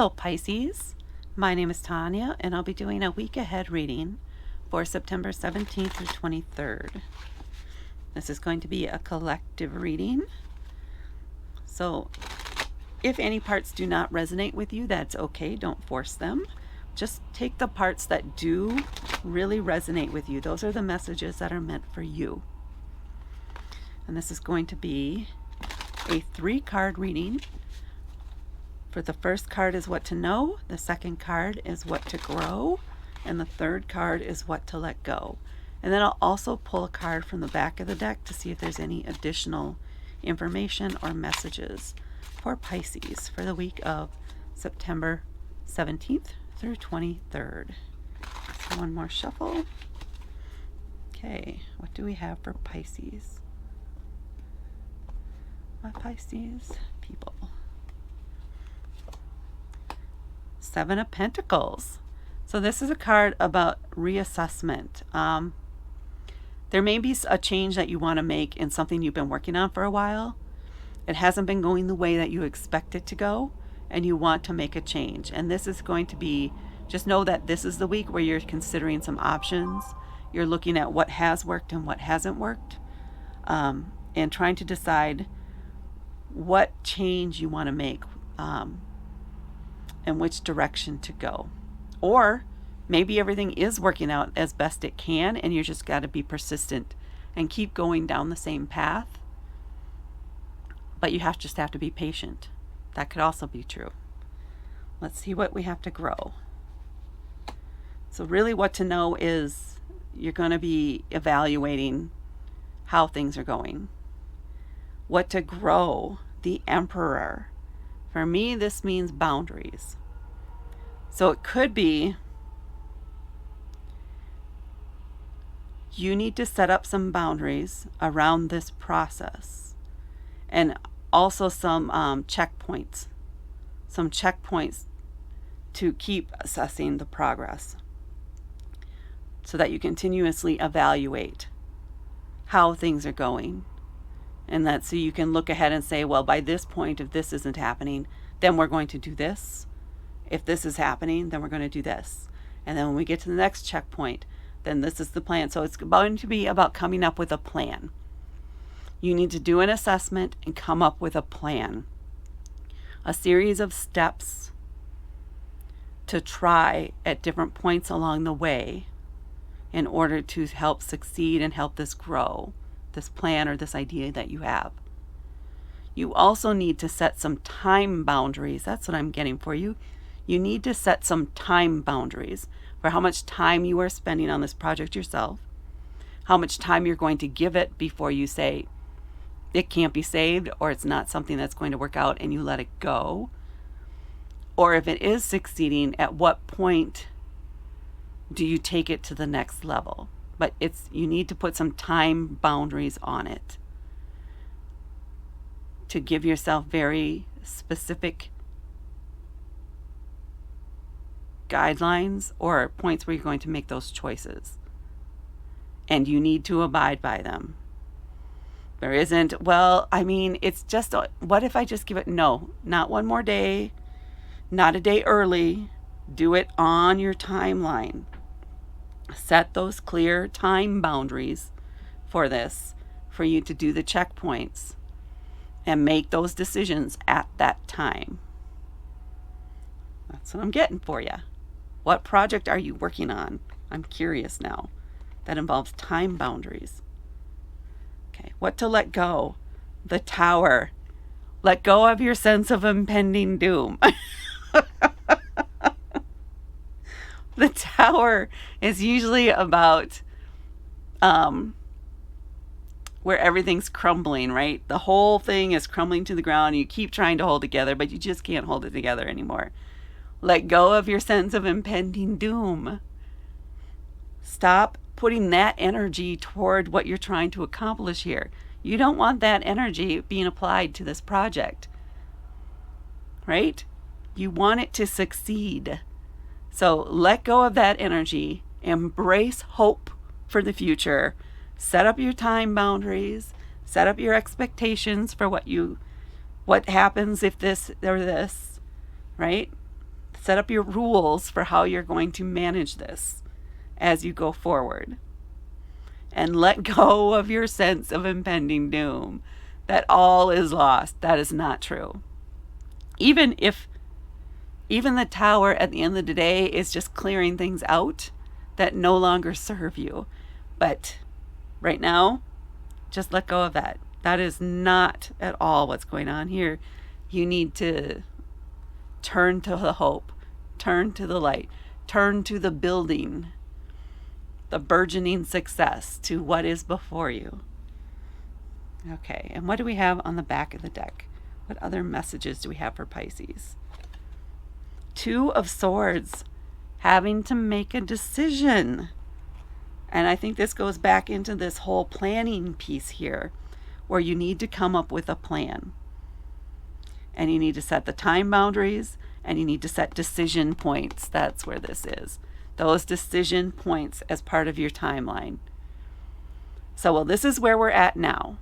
Hello Pisces, my name is Tanya and I'll be doing a week ahead reading for September 17th through 23rd. This is going to be a collective reading, so if any parts do not resonate with you, that's okay, don't force them. Just take the parts that do really resonate with you. Those are the messages that are meant for you. And this is going to be a 3-card reading. For the first card is what to know, the second card is what to grow, and the third card is what to let go. And then I'll also pull a card from the back of the deck to see if there's any additional information or messages for Pisces for the week of September 17th through 23rd. So one more shuffle. Okay, what do we have for Pisces? My Pisces people. 7 of Pentacles. So this is a card about reassessment. There may be a change that you want to make in something you've been working on for a while. It hasn't been going the way that you expect it to go, and you want to make a change. And this is going to be, just know that this is the week where you're considering some options. You're looking at what has worked and what hasn't worked, and trying to decide what change you want to make, and which direction to go. Or maybe everything is working out as best it can and you just got to be persistent and keep going down the same path, but you just have to be patient. That could also be true. Let's see what we have to grow. So really what to know is you're going to be evaluating how things are going. What to grow, the Emperor. For me, this means boundaries. So it could be you need to set up some boundaries around this process, and also some checkpoints. Some checkpoints to keep assessing the progress so that you continuously evaluate how things are going. And that so you can look ahead and say, well, by this point, if this isn't happening, then we're going to do this. If this is happening, then we're going to do this. And then when we get to the next checkpoint, then this is the plan. So it's going to be about coming up with a plan. You need to do an assessment and come up with a plan. A series of steps to try at different points along the way in order to help succeed and help this grow. This plan or this idea that you have. You also need to set some time boundaries. That's what I'm getting for you. You need to set some time boundaries for how much time you are spending on this project yourself, how much time you're going to give it before you say it can't be saved or it's not something that's going to work out and you let it go. Or if it is succeeding, at what point do you take it to the next level? But you need to put some time boundaries on it to give yourself very specific guidelines or points where you're going to make those choices. And you need to abide by them. There isn't, well, I mean, it's just, what if I just give it? No, not one more day, not a day early. Do it on your timeline. Set those clear time boundaries for this, for you to do the checkpoints and make those decisions at that time. That's what I'm getting for you. What project are you working on? I'm curious now. That involves time boundaries. Okay, what to let go? The Tower. Let go of your sense of impending doom. The Tower is usually about where everything's crumbling, right? The whole thing is crumbling to the ground. You keep trying to hold it together, but you just can't hold it together anymore. Let go of your sense of impending doom. Stop putting that energy toward what you're trying to accomplish here. You don't want that energy being applied to this project, right? You want it to succeed. So let go of that energy, embrace hope for the future, set up your time boundaries, set up your expectations for what happens if this or this, right? Set up your rules for how you're going to manage this as you go forward. And let go of your sense of impending doom, that all is lost. That is not true. Even the tower at the end of the day is just clearing things out that no longer serve you. But right now, just let go of that. That is not at all what's going on here. You need to turn to the hope, turn to the light, turn to the building, the burgeoning success, to what is before you. Okay, and what do we have on the back of the deck? What other messages do we have for Pisces? Two of Swords, having to make a decision. And I think this goes back into this whole planning piece here, where you need to come up with a plan. And you need to set the time boundaries, and you need to set decision points. That's where this is. Those decision points as part of your timeline. So, well, this is where we're at now.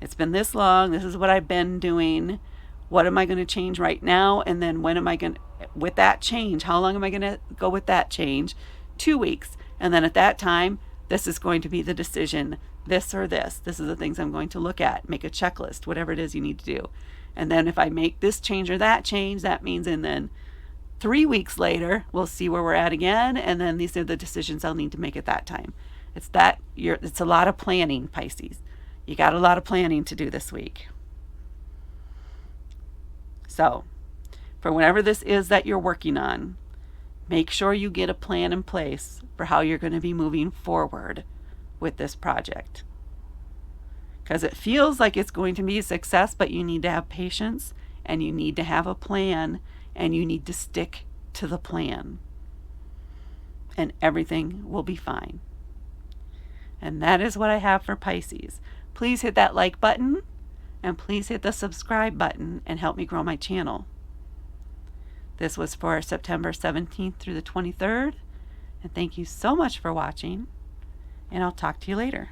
It's been this long. This is what I've been doing. What am I going to change right now? And then when am I going to, with that change, how long am I going to go with that change? 2 weeks. And then at that time, this is going to be the decision, this or this. This is the things I'm going to look at. Make a checklist, whatever it is you need to do. And then if I make this change or that change, that means, and then 3 weeks later, we'll see where we're at again. And then these are the decisions I'll need to make at that time. It's a lot of planning, Pisces. You got a lot of planning to do this week. So, for whatever this is that you're working on, make sure you get a plan in place for how you're going to be moving forward with this project. Because it feels like it's going to be a success, but you need to have patience, and you need to have a plan, and you need to stick to the plan. And everything will be fine. And that is what I have for Pisces. Please hit that like button, and please hit the subscribe button and help me grow my channel. This was for September 17th through the 23rd. And thank you so much for watching, and I'll talk to you later.